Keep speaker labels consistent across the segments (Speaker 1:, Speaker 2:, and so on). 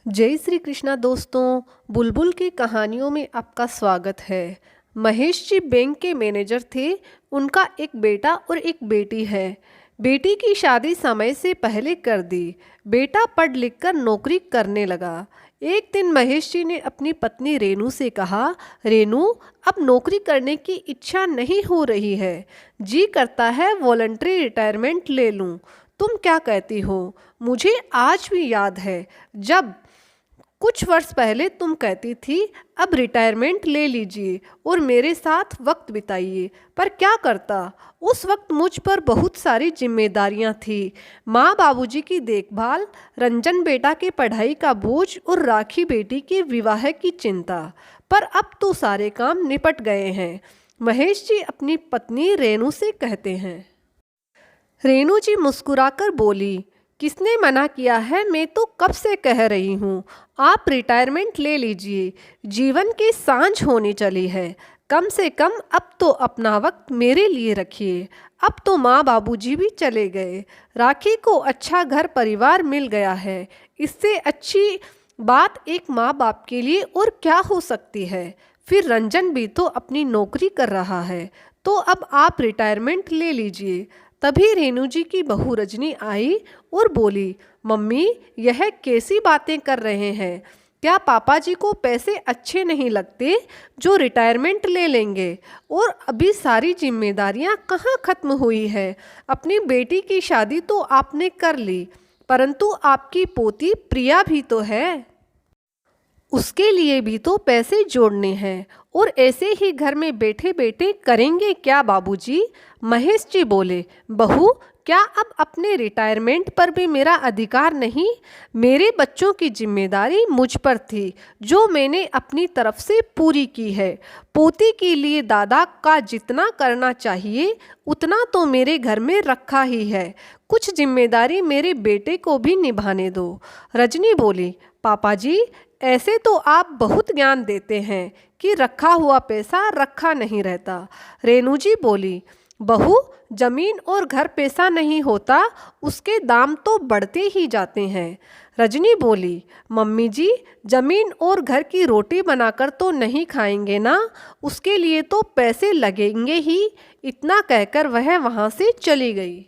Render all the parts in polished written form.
Speaker 1: जय श्री कृष्णा दोस्तों। बुलबुल की कहानियों में आपका स्वागत है। महेश जी बैंक के मैनेजर थे। उनका एक बेटा और एक बेटी है। बेटी की शादी समय से पहले कर दी। बेटा पढ़ लिख कर नौकरी करने लगा। एक दिन महेश जी ने अपनी पत्नी रेनू से कहा, रेनू, अब नौकरी करने की इच्छा नहीं हो रही है। जी करता है वॉलंटरी रिटायरमेंट ले लूं। तुम क्या कहती हो? मुझे आज भी याद है जब कुछ वर्ष पहले तुम कहती थी अब रिटायरमेंट ले लीजिए और मेरे साथ वक्त बिताइए, पर क्या करता। उस वक्त मुझ पर बहुत सारी जिम्मेदारियां थी। माँ बाबूजी की देखभाल, रंजन बेटा के पढ़ाई का बोझ और राखी बेटी के विवाह की चिंता। पर अब तो सारे काम निपट गए हैं। महेश जी अपनी पत्नी रेनू से कहते हैं। रेनू जी मुस्कुराकर बोली, किसने मना किया है? मैं तो कब से कह रही हूँ, आप रिटायरमेंट ले लीजिए। जीवन की सांझ होने चली है। कम से कम अब तो अपना वक्त मेरे लिए रखिए। अब तो माँ बाबूजी भी चले गए। राखी को अच्छा घर परिवार मिल गया है। इससे अच्छी बात एक माँ बाप के लिए और क्या हो सकती है। फिर रंजन भी तो अपनी नौकरी कर रहा है। तो अब आप रिटायरमेंट ले लीजिए। तभी रेनू जी की बहू रजनी आई और बोली, मम्मी, यह कैसी बातें कर रहे हैं? क्या पापा जी को पैसे अच्छे नहीं लगते जो रिटायरमेंट ले लेंगे? और अभी सारी जिम्मेदारियां कहाँ खत्म हुई है? अपनी बेटी की शादी तो आपने कर ली, परंतु आपकी पोती प्रिया भी तो है। उसके लिए भी तो पैसे जोड़ने हैं। और ऐसे ही घर में बैठे बैठे करेंगे क्या बाबूजी? महेश जी बोले, बहू, क्या अब अपने रिटायरमेंट पर भी मेरा अधिकार नहीं? मेरे बच्चों की जिम्मेदारी मुझ पर थी, जो मैंने अपनी तरफ से पूरी की है। पोती के लिए दादा का जितना करना चाहिए उतना तो मेरे घर में रखा ही है। कुछ जिम्मेदारी मेरे बेटे को भी निभाने दो। रजनी बोली, पापा जी, ऐसे तो आप बहुत ज्ञान देते हैं कि रखा हुआ पैसा रखा नहीं रहता। रेनू जी बोली, बहू, जमीन और घर पैसा नहीं होता, उसके दाम तो बढ़ते ही जाते हैं। रजनी बोली, मम्मी जी, जमीन और घर की रोटी बनाकर तो नहीं खाएंगे ना, उसके लिए तो पैसे लगेंगे ही। इतना कहकर वह वहाँ से चली गई।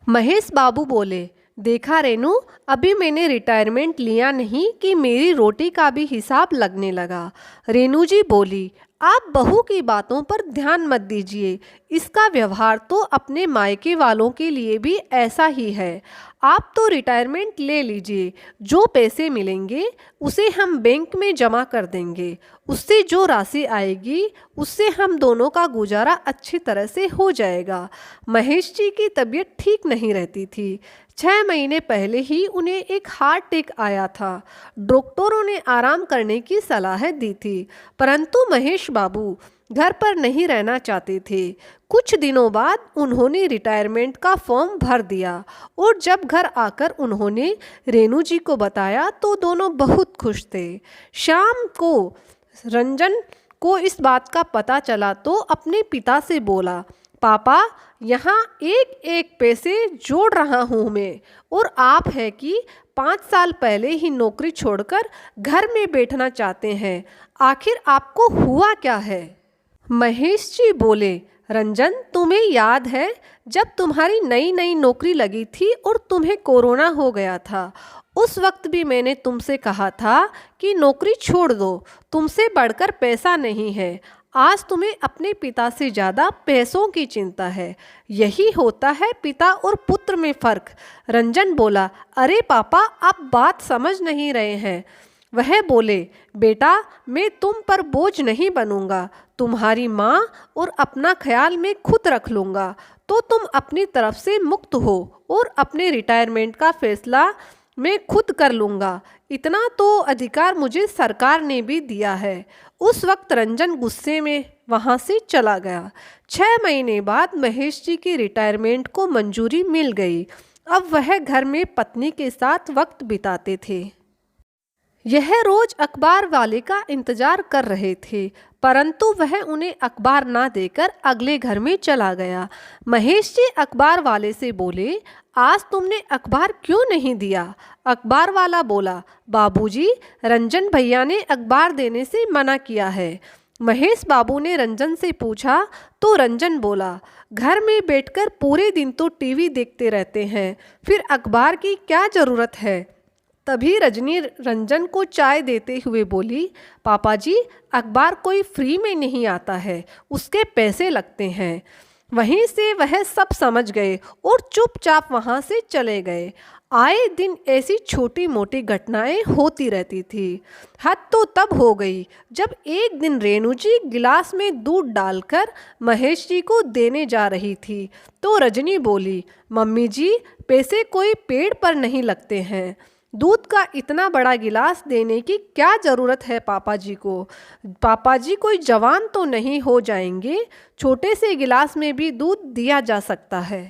Speaker 1: महेश बाबू बोले, देखा रेनू, अभी मैंने रिटायरमेंट लिया नहीं कि मेरी रोटी का भी हिसाब लगने लगा। रेनू जी बोली, आप बहू की बातों पर ध्यान मत दीजिए। इसका व्यवहार तो अपने मायके वालों के लिए भी ऐसा ही है। आप तो रिटायरमेंट ले लीजिए। जो पैसे मिलेंगे उसे हम बैंक में जमा कर देंगे। उससे जो राशि आएगी उससे हम दोनों का गुजारा अच्छी तरह से हो जाएगा। महेश जी की तबीयत ठीक नहीं रहती थी। 6 महीने पहले ही उन्हें एक हार्ट अटैक आया था। डॉक्टरों ने आराम करने की सलाह दी थी, परंतु महेश बाबू घर पर नहीं रहना चाहते थे। कुछ दिनों बाद उन्होंने रिटायरमेंट का फॉर्म भर दिया और जब घर आकर उन्होंने रेनू जी को बताया तो दोनों बहुत खुश थे। शाम को रंजन को इस बात का पता चला तो अपने पिता से बोला, पापा, यहाँ एक एक पैसे जोड़ रहा हूँ मैं, और आप है कि 5 साल पहले ही नौकरी छोड़कर घर में बैठना चाहते हैं। आखिर आपको हुआ क्या है? महेश जी बोले, रंजन, तुम्हें याद है जब तुम्हारी नई नई नौकरी लगी थी और तुम्हें कोरोना हो गया था? उस वक्त भी मैंने तुमसे कहा था कि नौकरी छोड़ दो, तुमसे बढ़कर पैसा नहीं है। आज तुम्हें अपने पिता से ज़्यादा पैसों की चिंता है। यही होता है पिता और पुत्र में फ़र्क। रंजन बोला, अरे पापा, आप बात समझ नहीं रहे हैं। वह बोले, बेटा, मैं तुम पर बोझ नहीं बनूंगा। तुम्हारी माँ और अपना ख्याल मैं खुद रख लूँगा। तो तुम अपनी तरफ से मुक्त हो और अपने रिटायरमेंट का फैसला मैं खुद कर लूँगा। इतना तो अधिकार मुझे सरकार ने भी दिया है। उस वक्त रंजन गुस्से में वहाँ से चला गया। 6 महीने बाद महेश जी की रिटायरमेंट को मंजूरी मिल गई। अब वह घर में पत्नी के साथ वक्त बिताते थे। यह रोज अखबार वाले का इंतजार कर रहे थे, परंतु वह उन्हें अखबार ना देकर अगले घर में चला गया। महेश जी अखबार वाले से बोले, आज तुमने अखबार क्यों नहीं दिया? अखबार वाला बोला, बाबूजी, रंजन भैया ने अखबार देने से मना किया है। महेश बाबू ने रंजन से पूछा तो रंजन बोला, घर में बैठकर पूरे दिन तो टीवी देखते रहते हैं, फिर अखबार की क्या ज़रूरत है? तभी रजनी रंजन को चाय देते हुए बोली, पापा जी, अखबार कोई फ्री में नहीं आता है, उसके पैसे लगते हैं। वहीं से वह सब समझ गए और चुपचाप वहां से चले गए। आए दिन ऐसी छोटी मोटी घटनाएं होती रहती थी। हद तो तब हो गई जब एक दिन रेणु जी गिलास में दूध डालकर महेश जी को देने जा रही थी तो रजनी बोली, मम्मी जी, पैसे कोई पेड़ पर नहीं लगते हैं। दूध का इतना बड़ा गिलास देने की क्या ज़रूरत है पापा जी को? पापा जी कोई जवान तो नहीं हो जाएंगे, छोटे से गिलास में भी दूध दिया जा सकता है।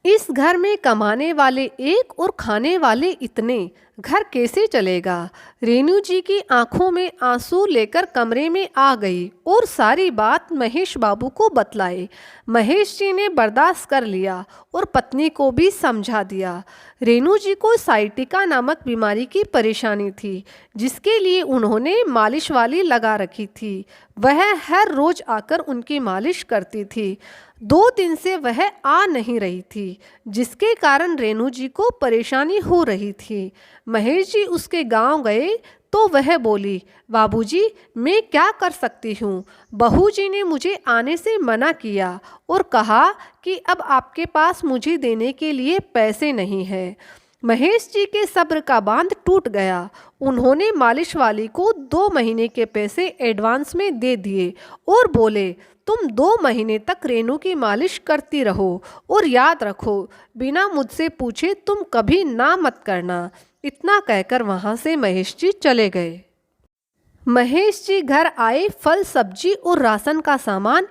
Speaker 1: इस घर में कमाने वाले एक और खाने वाले इतने, घर कैसे चलेगा? रेणु जी की आंखों में आंसू लेकर कमरे में आ गई और सारी बात महेश बाबू को बतलाई। महेश जी ने बर्दाश्त कर लिया और पत्नी को भी समझा दिया। रेणु जी को साइटिका नामक बीमारी की परेशानी थी, जिसके लिए उन्होंने मालिश वाली लगा रखी थी। वह हर रोज आकर उनकी मालिश करती थी। 2 दिन से वह आ नहीं रही थी, जिसके कारण रेणु जी को परेशानी हो रही थी। महेश जी उसके गांव गए तो वह बोली, बाबूजी, मैं क्या कर सकती हूँ? बहू जी ने मुझे आने से मना किया और कहा कि अब आपके पास मुझे देने के लिए पैसे नहीं हैं। महेश जी के सब्र का बांध टूट गया। उन्होंने मालिश वाली को 2 महीने के पैसे एडवांस में दे दिए और बोले, तुम 2 महीने तक रेणु की मालिश करती रहो और याद रखो, बिना मुझसे पूछे तुम कभी ना मत करना। इतना कहकर वहां से महेश जी चले गए। महेश जी घर आए, फल सब्जी और राशन का सामान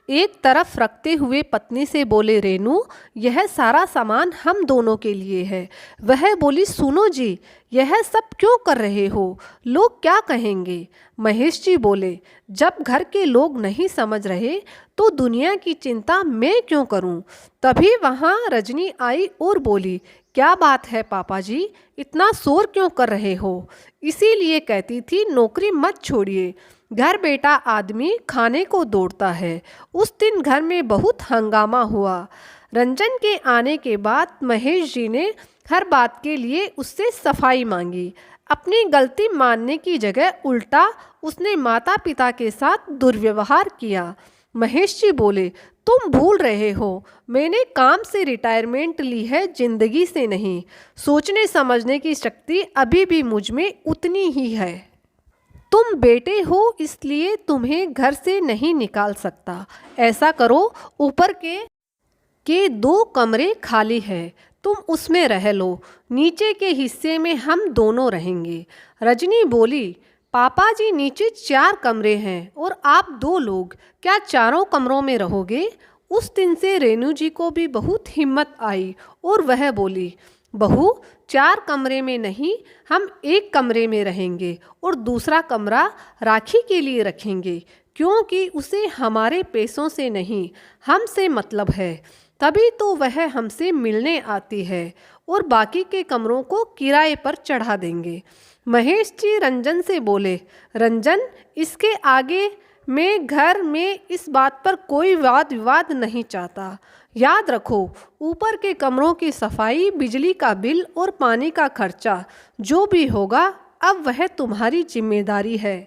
Speaker 1: एक तरफ रखते हुए पत्नी से बोले, रेणु, यह सारा सामान हम दोनों के लिए है। वह बोली, सुनो जी, यह सब क्यों कर रहे हो? लोग क्या कहेंगे? महेश जी बोले, जब घर के लोग नहीं समझ रहे तो दुनिया की चिंता मैं क्यों करूं? तभी वहां रजनी आई और बोली, क्या बात है पापा जी, इतना शोर क्यों कर रहे हो? इसीलिए कहती थी नौकरी मत छोड़िए, घर बेटा आदमी खाने को दौड़ता है। उस दिन घर में बहुत हंगामा हुआ। रंजन के आने के बाद महेश जी ने हर बात के लिए उससे सफाई मांगी। अपनी गलती मानने की जगह उल्टा उसने माता पिता के साथ दुर्व्यवहार किया। महेश जी बोले, तुम भूल रहे हो, मैंने काम से रिटायरमेंट ली है, जिंदगी से नहीं। सोचने समझने की शक्ति अभी भी मुझ में उतनी ही है। तुम बेटे हो इसलिए तुम्हें घर से नहीं निकाल सकता। ऐसा करो, ऊपर के 2 कमरे खाली है, तुम उसमें रह लो, नीचे के हिस्से में हम दोनों रहेंगे। रजनी बोली, पापा जी, नीचे 4 कमरे हैं और आप 2 लोग, क्या चारों कमरों में रहोगे? उस दिन से रेणु जी को भी बहुत हिम्मत आई और वह बोली, बहू, 4 कमरे में नहीं, हम 1 कमरे में रहेंगे और दूसरा कमरा राखी के लिए रखेंगे, क्योंकि उसे हमारे पैसों से नहीं, हमसे मतलब है। तभी तो वह हमसे मिलने आती है और बाकी के कमरों को किराए पर चढ़ा देंगे। महेश जी रंजन से बोले, रंजन, इसके आगे मैं घर में इस बात पर कोई वाद विवाद नहीं चाहता। याद रखो, ऊपर के कमरों की सफाई, बिजली का बिल और पानी का खर्चा जो भी होगा, अब वह तुम्हारी जिम्मेदारी है।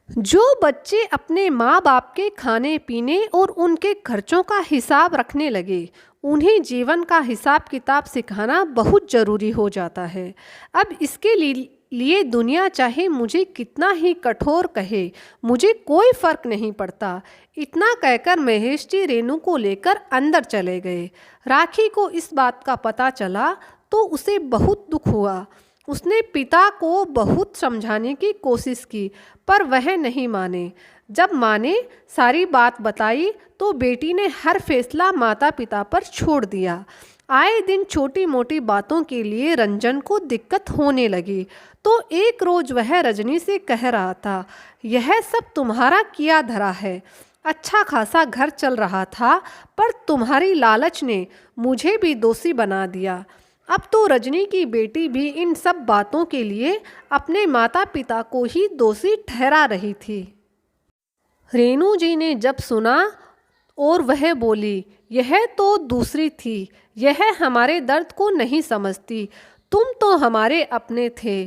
Speaker 1: जो बच्चे अपने माँ बाप के खाने पीने और उनके खर्चों का हिसाब रखने लगे, उन्हें जीवन का हिसाब किताब सिखाना बहुत ज़रूरी हो जाता है। अब इसके लिए दुनिया चाहे मुझे कितना ही कठोर कहे, मुझे कोई फर्क नहीं पड़ता। इतना कहकर महेश जी रेणु को लेकर अंदर चले गए। राखी को इस बात का पता चला तो उसे बहुत दुख हुआ। उसने पिता को बहुत समझाने की कोशिश की, पर वह नहीं माने। जब माँ ने सारी बात बताई तो बेटी ने हर फैसला माता पिता पर छोड़ दिया। आए दिन छोटी मोटी बातों के लिए रंजन को दिक्कत होने लगी, तो एक रोज वह रजनी से कह रहा था, यह सब तुम्हारा किया धरा है। अच्छा खासा घर चल रहा था, पर तुम्हारी लालच ने मुझे भी दोषी बना दिया। अब तो रजनी की बेटी भी इन सब बातों के लिए अपने माता पिता को ही दोषी ठहरा रही थी। रेणु जी ने जब सुना और वह बोली, यह तो दूसरी थी, यह हमारे दर्द को नहीं समझती। तुम तो हमारे अपने थे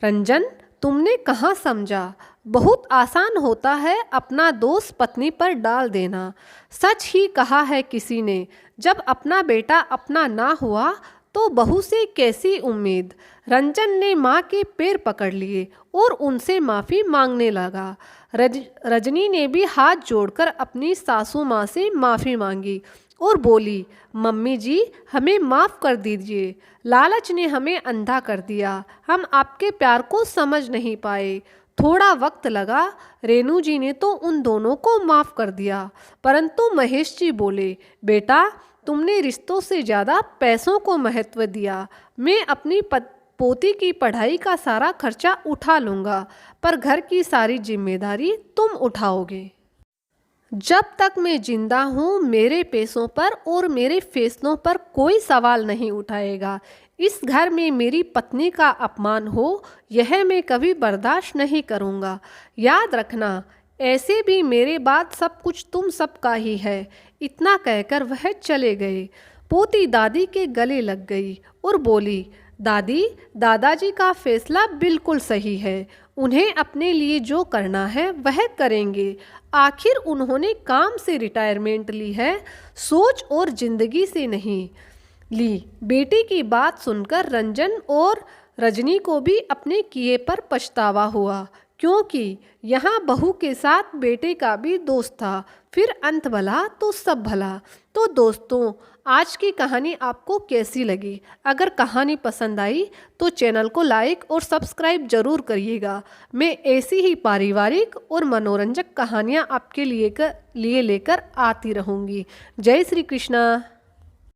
Speaker 1: रंजन, तुमने कहाँ समझा। बहुत आसान होता है अपना दोष पत्नी पर डाल देना। सच ही कहा है किसी ने, जब अपना बेटा अपना ना हुआ तो बहू से कैसी उम्मीद। रंजन ने माँ के पैर पकड़ लिए और उनसे माफ़ी मांगने लगा। रजनी ने भी हाथ जोड़कर अपनी सासू माँ से माफ़ी मांगी और बोली, मम्मी जी हमें माफ़ कर दीजिए। लालच ने हमें अंधा कर दिया, हम आपके प्यार को समझ नहीं पाए। थोड़ा वक्त लगा, रेणु जी ने तो उन दोनों को माफ़ कर दिया, परंतु महेश जी बोले, बेटा तुमने रिश्तों से ज़्यादा पैसों को महत्व दिया। मैं अपनी पोती की पढ़ाई का सारा खर्चा उठा लूँगा, पर घर की सारी जिम्मेदारी तुम उठाओगे। जब तक मैं जिंदा हूँ मेरे पैसों पर और मेरे फैसलों पर कोई सवाल नहीं उठाएगा। इस घर में मेरी पत्नी का अपमान हो, यह मैं कभी बर्दाश्त नहीं करूँगा। याद रखना, ऐसे भी मेरे बाद सब कुछ तुम सबका ही है। इतना कहकर वह चले गए। पोती दादी के गले लग गई और बोली, दादी दादाजी का फैसला बिल्कुल सही है। उन्हें अपने लिए जो करना है वह करेंगे। आखिर उन्होंने काम से रिटायरमेंट ली है, सोच और जिंदगी से नहीं ली। बेटी की बात सुनकर रंजन और रजनी को भी अपने किए पर पछतावा हुआ, क्योंकि यहाँ बहू के साथ बेटे का भी दोस्त था। फिर अंत भला तो सब भला। तो दोस्तों, आज की कहानी आपको कैसी लगी? अगर कहानी पसंद आई तो चैनल को लाइक और सब्सक्राइब जरूर करिएगा। मैं ऐसी ही पारिवारिक और मनोरंजक कहानियाँ आपके लिए लेकर आती रहूँगी। जय श्री कृष्णा।